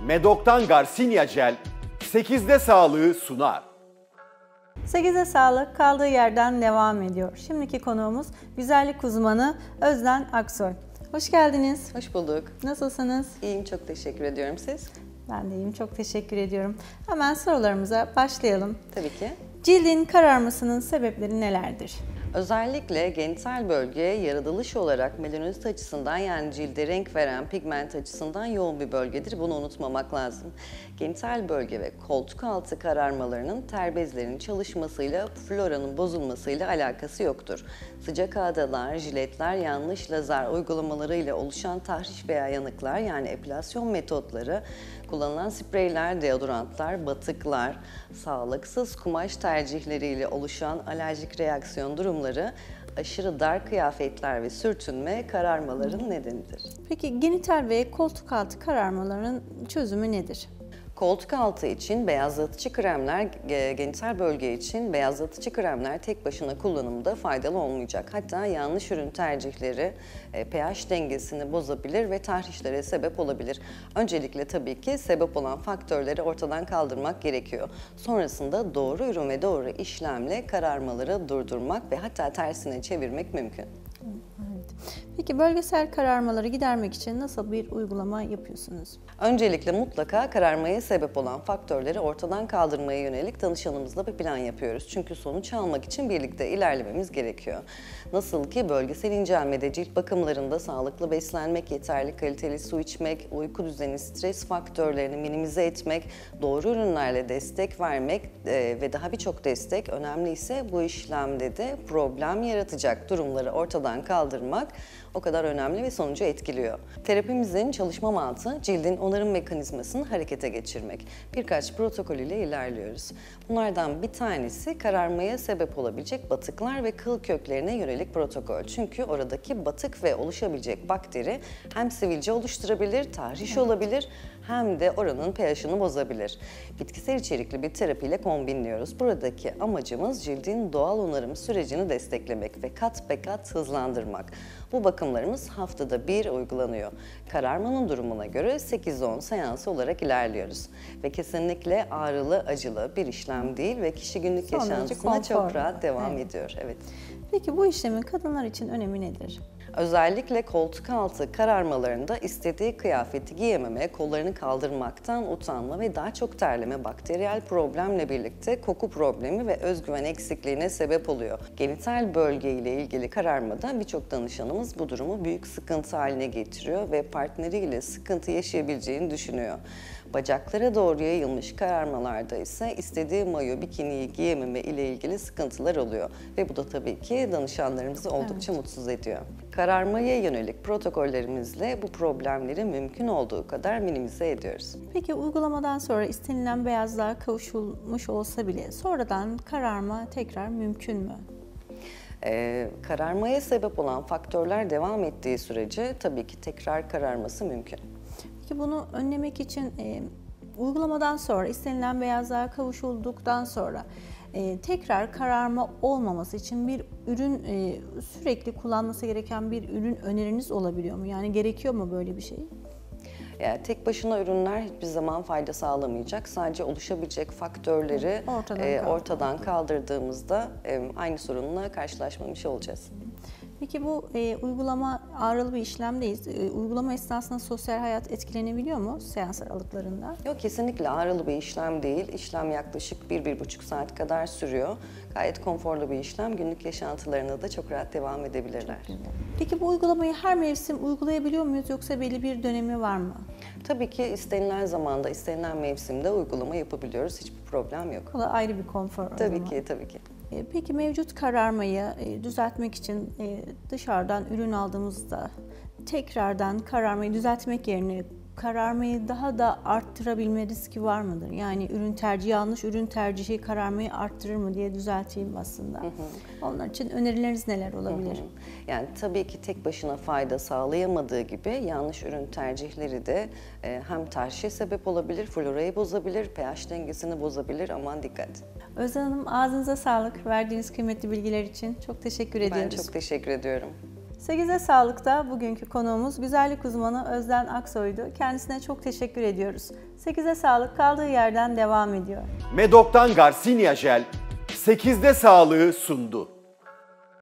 Medok'tan Garcinia Gel 8'de sağlığı sunar. 8'e sağlık kaldığı yerden devam ediyor. Şimdiki konuğumuz güzellik uzmanı Özden Aksoy. Hoş geldiniz. Hoş bulduk. Nasılsınız? İyiyim, çok teşekkür ediyorum. Siz? Ben de iyiyim, çok teşekkür ediyorum. Hemen sorularımıza başlayalım. Tabii ki. Cildin kararmasının sebepleri nelerdir? Özellikle genital bölge yaratılış olarak melanozit açısından, yani cilde renk veren pigment açısından yoğun bir bölgedir. Bunu unutmamak lazım. Genital bölge ve koltuk altı kararmalarının ter bezlerinin çalışmasıyla, floranın bozulmasıyla alakası yoktur. Sıcak ağdalar, jiletler, yanlış lazer uygulamalarıyla oluşan tahriş veya yanıklar, yani epilasyon metotları, kullanılan spreyler, deodorantlar, batıklar, sağlıksız kumaş tercihleriyle oluşan alerjik reaksiyon durumları, aşırı dar kıyafetler ve sürtünme kararmaların nedenidir. Peki genital ve koltuk altı kararmaların çözümü nedir? Koltuk altı için beyazlatıcı kremler, genital bölge için beyazlatıcı kremler tek başına kullanımda faydalı olmayacak. Hatta yanlış ürün tercihleri pH dengesini bozabilir ve tahrişlere sebep olabilir. Öncelikle tabii ki sebep olan faktörleri ortadan kaldırmak gerekiyor. Sonrasında doğru ürün ve doğru işlemle kararmaları durdurmak ve hatta tersine çevirmek mümkün. Evet. Peki bölgesel kararmaları gidermek için nasıl bir uygulama yapıyorsunuz? Öncelikle mutlaka kararmaya sebep olan faktörleri ortadan kaldırmaya yönelik danışanımızla bir plan yapıyoruz. Çünkü sonuç almak için birlikte ilerlememiz gerekiyor. Nasıl ki bölgesel incelmede cilt bakımlarında sağlıklı beslenmek, yeterli kaliteli su içmek, uyku düzeni, stres faktörlerini minimize etmek, doğru ürünlerle destek vermek ve daha birçok destek önemli ise bu işlemde de problem yaratacak durumları ortadan kaldırmak o kadar önemli ve sonucu etkiliyor. Terapimizin çalışma mantığı cildin onarım mekanizmasını harekete geçirmek. Birkaç protokol ile ilerliyoruz. Bunlardan bir tanesi kararmaya sebep olabilecek batıklar ve kıl köklerine yönelik protokol. Çünkü oradaki batık ve oluşabilecek bakteri hem sivilce oluşturabilir, tahriş olabilir, hem de oranın pH'ını bozabilir. Bitkisel içerikli bir terapiyle kombinliyoruz. Buradaki amacımız cildin doğal onarım sürecini desteklemek ve kat be kat hızlandırmak. Bu bakımlarımız haftada bir uygulanıyor. Kararmanın durumuna göre 8-10 seans olarak ilerliyoruz. Ve kesinlikle ağrılı, acılı bir işlem değil ve kişi günlük yaşantısına çok rahat devam ediyor. Evet. Peki bu işlemin kadınlar için önemi nedir? Özellikle koltuk altı kararmalarında istediği kıyafeti giyememe, kollarını kaldırmaktan utanma ve daha çok terleme, bakteriyel problemle birlikte koku problemi ve özgüven eksikliğine sebep oluyor. Genital bölgeyle ilgili kararmada birçok danışanımız bu durumu büyük sıkıntı haline getiriyor ve partneriyle sıkıntı yaşayabileceğini düşünüyor. Bacaklara doğru yayılmış kararmalarda ise istediği mayo, bikiniyi giyememe ile ilgili sıkıntılar oluyor. Ve bu da tabii ki danışanlarımızı oldukça mutsuz ediyor. Kararmaya yönelik protokollerimizle bu problemleri mümkün olduğu kadar minimize ediyoruz. Peki uygulamadan sonra istenilen beyazlığa kavuşulmuş olsa bile sonradan kararma tekrar mümkün mü? Kararmaya sebep olan faktörler devam ettiği sürece tabii ki tekrar kararması mümkün. Peki bunu önlemek için uygulamadan sonra istenilen beyazlığa kavuşulduktan sonra tekrar kararma olmaması için bir ürün sürekli kullanması gereken bir ürün öneriniz olabiliyor mu? Yani gerekiyor mu böyle bir şey? Yani tek başına ürünler hiçbir zaman fayda sağlamayacak. Sadece oluşabilecek faktörleri ortadan kaldırdığımızda aynı sorunla karşılaşmamış olacağız. Peki bu uygulama ağrılı bir işlemdeyiz. Uygulama esnasında sosyal hayat etkilenebiliyor mu seans aralıklarında? Yok, kesinlikle ağrılı bir işlem değil. İşlem yaklaşık 1-1,5 saat kadar sürüyor. Gayet konforlu bir işlem. Günlük yaşantılarına da çok rahat devam edebilirler. Peki bu uygulamayı her mevsim uygulayabiliyor muyuz yoksa belli bir dönemi var mı? Tabii ki istenilen zamanda, istenilen mevsimde uygulama yapabiliyoruz. Hiçbir problem yok. O da ayrı bir konfor o Tabii zaman. ki, tabii ki. Peki mevcut kararmayı düzeltmek için dışarıdan ürün aldığımızda tekrardan kararmayı düzeltmek yerine kararmayı daha da arttırabilme riski var mıdır? Yani ürün tercihi, yanlış ürün tercihi kararmayı arttırır mı diye düzelteyim aslında. Onlar için önerileriniz neler olabilir? Yani tabii ki tek başına fayda sağlayamadığı gibi yanlış ürün tercihleri de hem tahrişe sebep olabilir, florayı bozabilir, pH dengesini bozabilir. Aman dikkat. Özden Hanım, ağzınıza sağlık. Verdiğiniz kıymetli bilgiler için çok teşekkür ediyoruz. Ben çok teşekkür ediyorum. 8'e Sağlık'ta bugünkü konuğumuz güzellik uzmanı Özden Aksoy'du. Kendisine çok teşekkür ediyoruz. 8'e Sağlık kaldığı yerden devam ediyor. Medok'tan Garcinia Jel 8'de sağlığı sundu.